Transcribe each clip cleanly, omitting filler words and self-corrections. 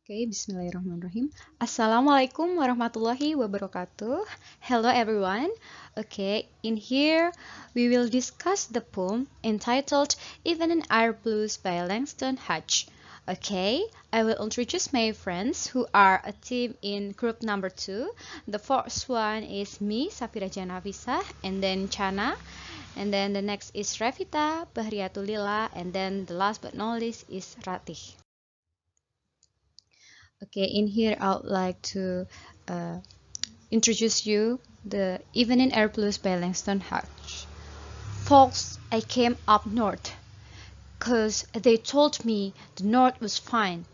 Okay, bismillahirrahmanirrahim. Assalamualaikum warahmatullahi wabarakatuh. Hello everyone. Okay, in here we will discuss the poem entitled Even in Air Blues by Langston Hutch. Okay, I will introduce my friends who are a team in group number 2. The first one is me, Savira Janavisa, and then Cana, and then the next is Revita, Lilla, and then the last but not least is Ratih. Okay, in here I would like to uh, introduce you the Evening Air Blues by Langston Hutch. Folks, I came up north, 'cause they told me the north was fine.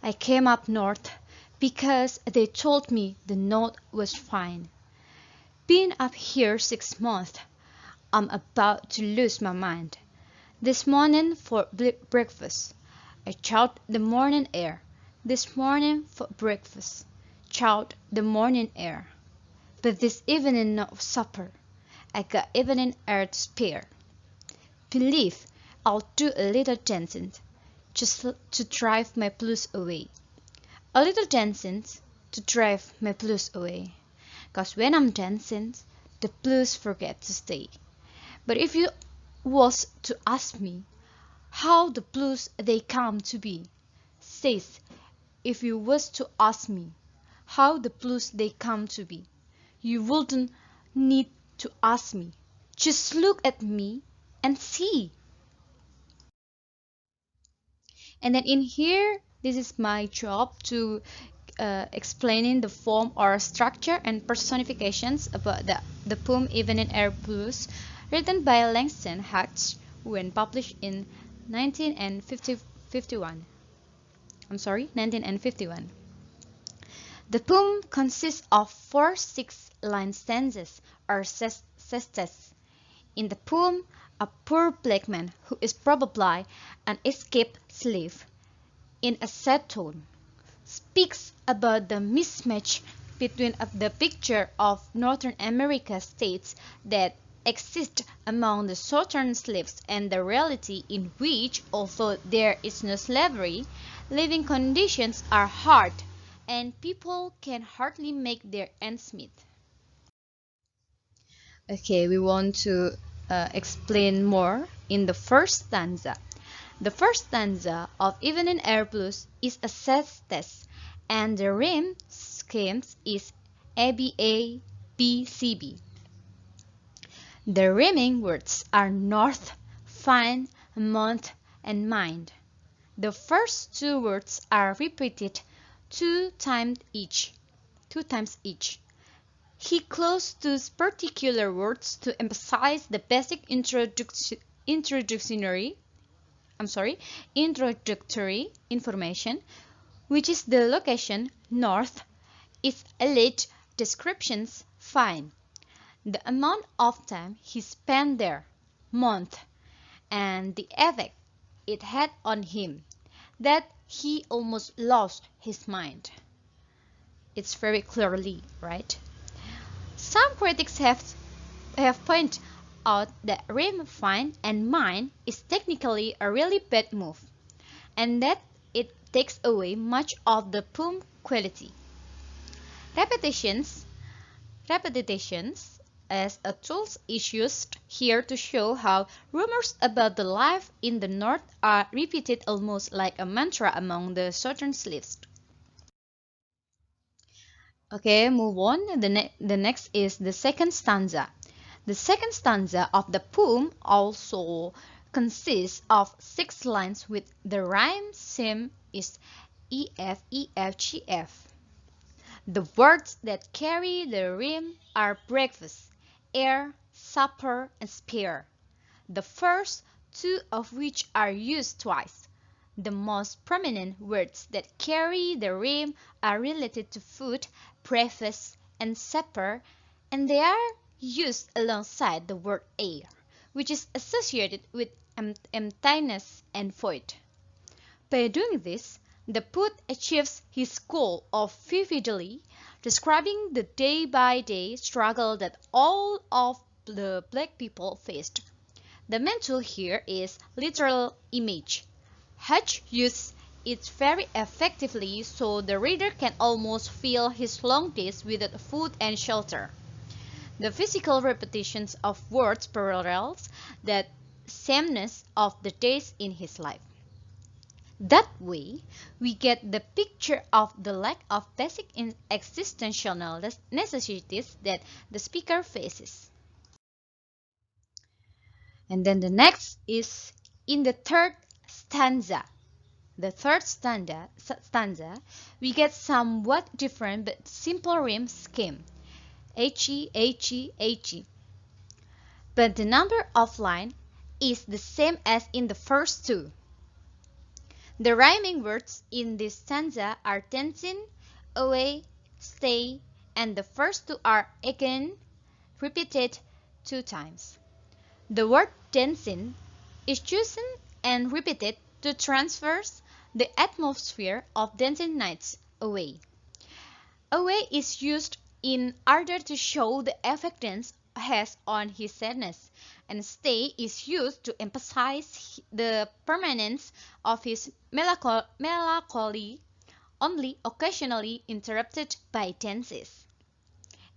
I came up north because they told me the north was fine. Been up here 6 months, I'm about to lose my mind. This morning for breakfast, I chawed the morning air. This morning for breakfast, chawed the morning air. But this evening no supper, I got evening air to spare. Believe I'll do a little dancing, just to drive my blues away. A little dancing to drive my blues away. 'Cause when I'm dancing, the blues forget to stay. But if you was to ask me how the blues they come to be, says if you was to ask me how the blues they come to be, you wouldn't need to ask me. Just look at me and see. And then in here, this is my job to explaining the form or structure and personifications about the poem Even in Air Blues, written by Langston Hutch when published in 1951. 1951. The poem consists of 4 6-line stanzas or sestes. In the poem, a poor black man who is probably an escaped slave, in a sad tone, speaks about the mismatch between the picture of Northern America states that exist among the Southern slaves and the reality in which, although there is no slavery, living conditions are hard and people can hardly make their ends meet. Okay, we want to explain more in the first stanza. The first stanza of Evening Air Blues is a sestes, and the rhyme scheme is ABA-BCB. The rhyming words are north, fine, month, and mind. The first 2 words are repeated 2 times each. He closed those particular words to emphasize the basic introductory information, which is the location north, its alleged descriptions fine, the amount of time he spent there, month, and the effect it had on him, that he almost lost his mind. It's very clearly, right? Some critics have pointed out that rhyme fine and mine is technically a really bad move, and that it takes away much of the poem quality. Repetitions as a tool is used here to show how rumors about the life in the North are repeated almost like a mantra among the Southern slaves. Okay, move on. The next is the second stanza. The second stanza of the poem also consists of 6 lines with the rhyme scheme is EF, EF, GF. The words that carry the rhyme are breakfast, air, supper, and spare. The first 2 of which are used twice. The most prominent words that carry the rhyme are related to food, breakfast, and supper, and they are used alongside the word air, which is associated with emptiness and void. By doing this, the poet achieves his goal of vividly describing the day-by-day struggle that all of the black people faced. The main tool here is literal image. Hutch used it very effectively so the reader can almost feel his long days without food and shelter. The physical repetitions of words parallels the sameness of the days in his life. That way, we get the picture of the lack of basic existential necessities that the speaker faces. And then the next is in the third stanza. The third stanza, we get somewhat different but simple rhyme scheme. He, he. But the number of lines is the same as in the first two. The rhyming words in this stanza are tenzin, away, stay, and the first two are again, repeated 2 times. The word tenzin is chosen and repeated to transfer the atmosphere of dancing nights away. Away is used in order to show the effect dance has on his sadness, and stay is used to emphasize the permanence of his melancholy, only occasionally interrupted by dances.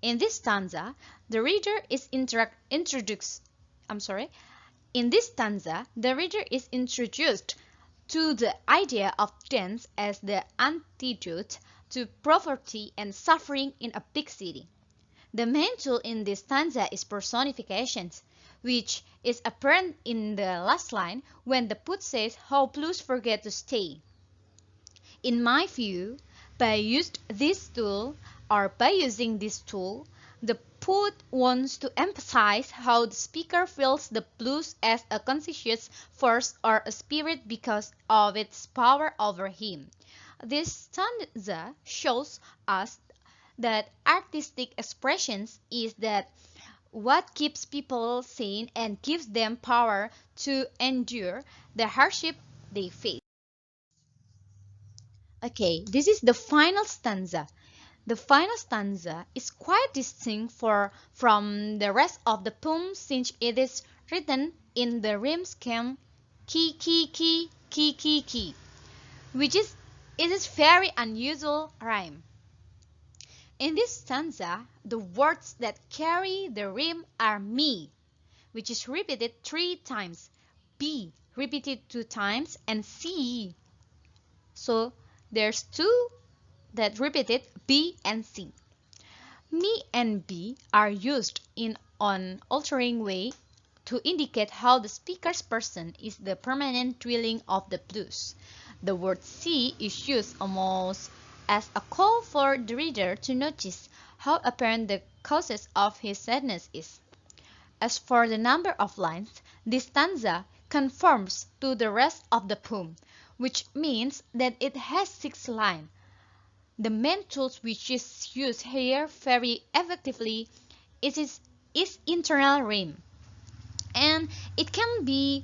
In this stanza, the reader is introduced to the idea of dance as the antidote to poverty and suffering in a big city. The main tool in this stanza is personifications, which is apparent in the last line when the poet says how blues forget to stay. In my view, by using this tool, the poet wants to emphasize how the speaker feels the blues as a conscious force or a spirit because of its power over him. This stanza shows us that artistic expressions is that what keeps people sane and gives them power to endure the hardship they face. Okay, this is the final stanza. The final stanza is quite distinct from the rest of the poem since it is written in the rhyme scheme ki ki ki ki ki ki, it is very unusual rhyme. In this stanza, the words that carry the rhyme are me, which is repeated 3 times, B repeated 2 times, and C. So there's 2 that repeated B and C. Me and B are used in an altering way to indicate how the speaker's person is the permanent dwelling of the blues. The word C is used almost as a call for the reader to notice how apparent the causes of his sadness is. As for the number of lines, this stanza conforms to the rest of the poem, which means that it has 6 lines. The main tool which is used here very effectively is internal rhyme, and it can be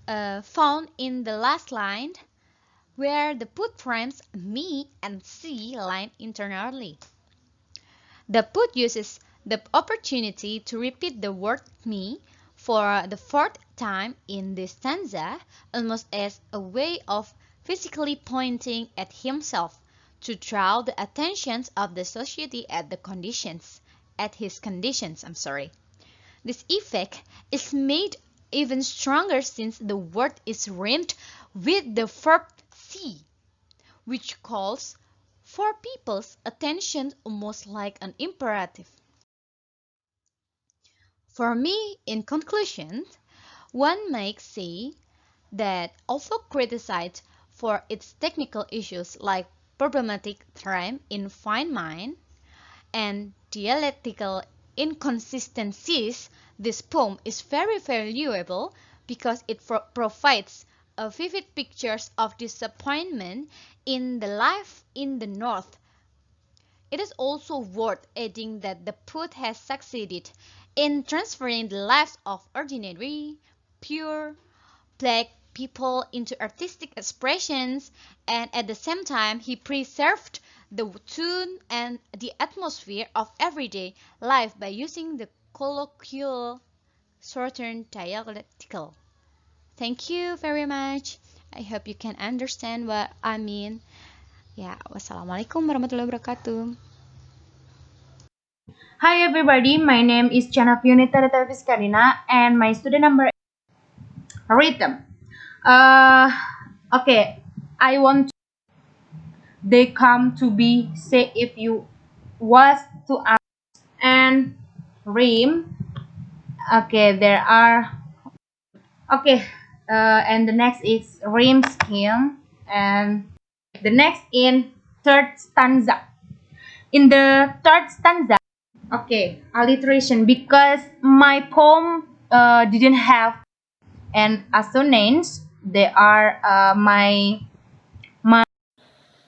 found in the last line where the poet rhymes me and C line internally. The poet uses the opportunity to repeat the word me for the 4th time in this stanza, almost as a way of physically pointing at himself to draw the attention of the society at his conditions. This effect is made even stronger since the word is rhymed with the verb see, which calls for people's attention almost like an imperative. For me, in conclusion, one might say that although criticized for its technical issues like problematic rhyme in fine mind and dialectical inconsistencies, this poem is very valuable because it provides a vivid pictures of disappointment in the life in the North. It is also worth adding that the poet has succeeded in transferring the lives of ordinary, pure, black people into artistic expressions, and at the same time he preserved the tone and the atmosphere of everyday life by using the colloquial southern dialectical. Thank you very much. I hope you can understand what I mean. Ya, wassalamualaikum warahmatullahi wabarakatuh. Hi everybody, my name is Cana Karina and my student number is rhythm. Okay, I want they come to be say if you was to ask and rhyme. Okay, there are and the next is rhyme scheme and the next in third stanza. In the third stanza. Okay, alliteration because my poem didn't have an assonance. They are my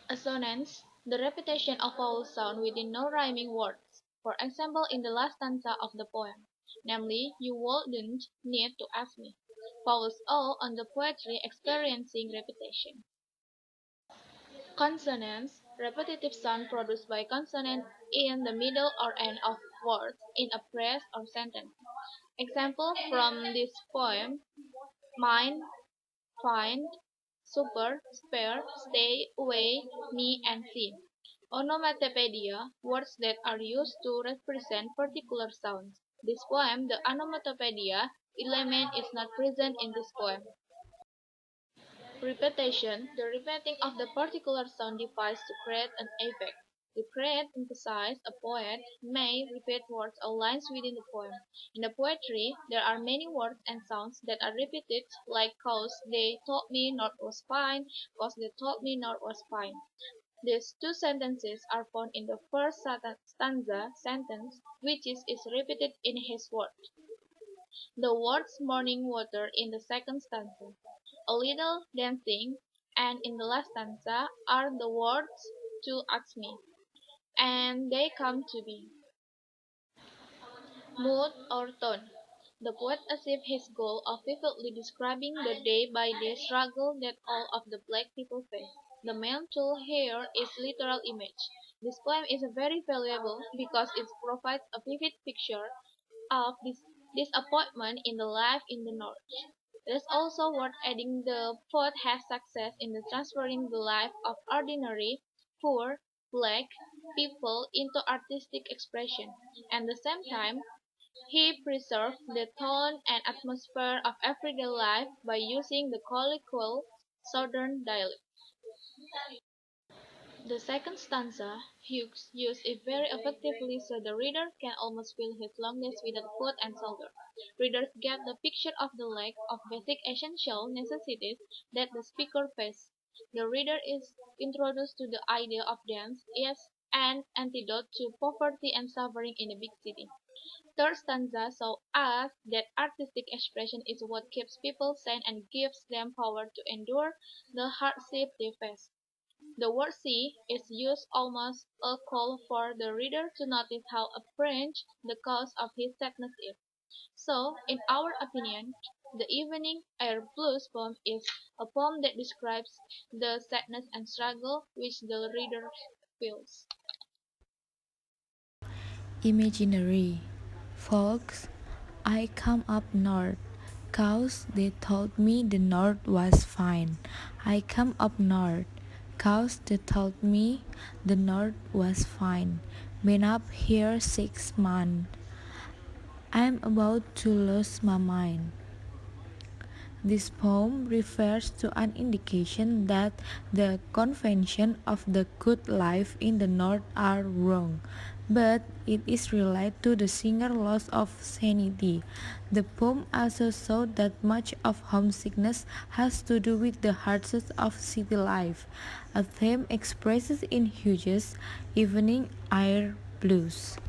Assonance: the repetition of vowel sound within no rhyming words. For example in the last stanza of the poem, namely, "You wouldn't need to ask me." Vowels all on the poetry experiencing repetition. Consonants: repetitive sound produced by consonant in the middle or end of words in a phrase or sentence. Example from this poem: mind, find, super, spare, stay, away, me, and see. Onomatopoeia: words that are used to represent particular sounds. This poem, the onomatopoeia element is not present in this poem. Repetition: the repeating of the particular sound device to create an effect. To create emphasis, a poet may repeat words or lines within the poem. In the poetry, there are many words and sounds that are repeated, like "cause they told me north was fine," "cause they told me north was fine." These two sentences are found in the first stanza sentence, which is repeated in his word. The words "morning water" in the second stanza, "a little dancing," and in the last stanza are the words "to ask me," and "they come to be." Mood or tone: the poet achieves his goal of vividly describing the day-by-day struggle that all of the black people face. The main tool here is literal image. This poem is very valuable because it provides a vivid picture of this disappointment in the life in the North. It is also worth adding the poet has success in transferring the life of ordinary, poor, black people into artistic expression. At the same time, he preserved the tone and atmosphere of everyday life by using the colloquial Southern dialect. The second stanza Hughes used it very effectively so the reader can almost feel his loneliness without food and shelter. Readers get the picture of the lack of basic essential necessities that the speaker faces. The reader is introduced to the idea of dance as an antidote to poverty and suffering in a big city. Third stanza shows us that artistic expression is what keeps people sane and gives them power to endure the hardship they face. The word "see" is used almost a call for the reader to notice how apparent the cause of his sadness is. So, in our opinion, the Evening Air Blues poem is a poem that describes the sadness and struggle which the reader feels. Imaginary. Folks, I come up north, 'cause they told me the north was fine. I come up north, 'cause they told me the north was fine. Been up here 6 months. I'm about to lose my mind. This poem refers to an indication that the conventions of the good life in the North are wrong, but it is related to the singer's loss of sanity. The poem also showed that much of homesickness has to do with the hardships of city life, a theme expressed in Hughes' Evening Air Blues.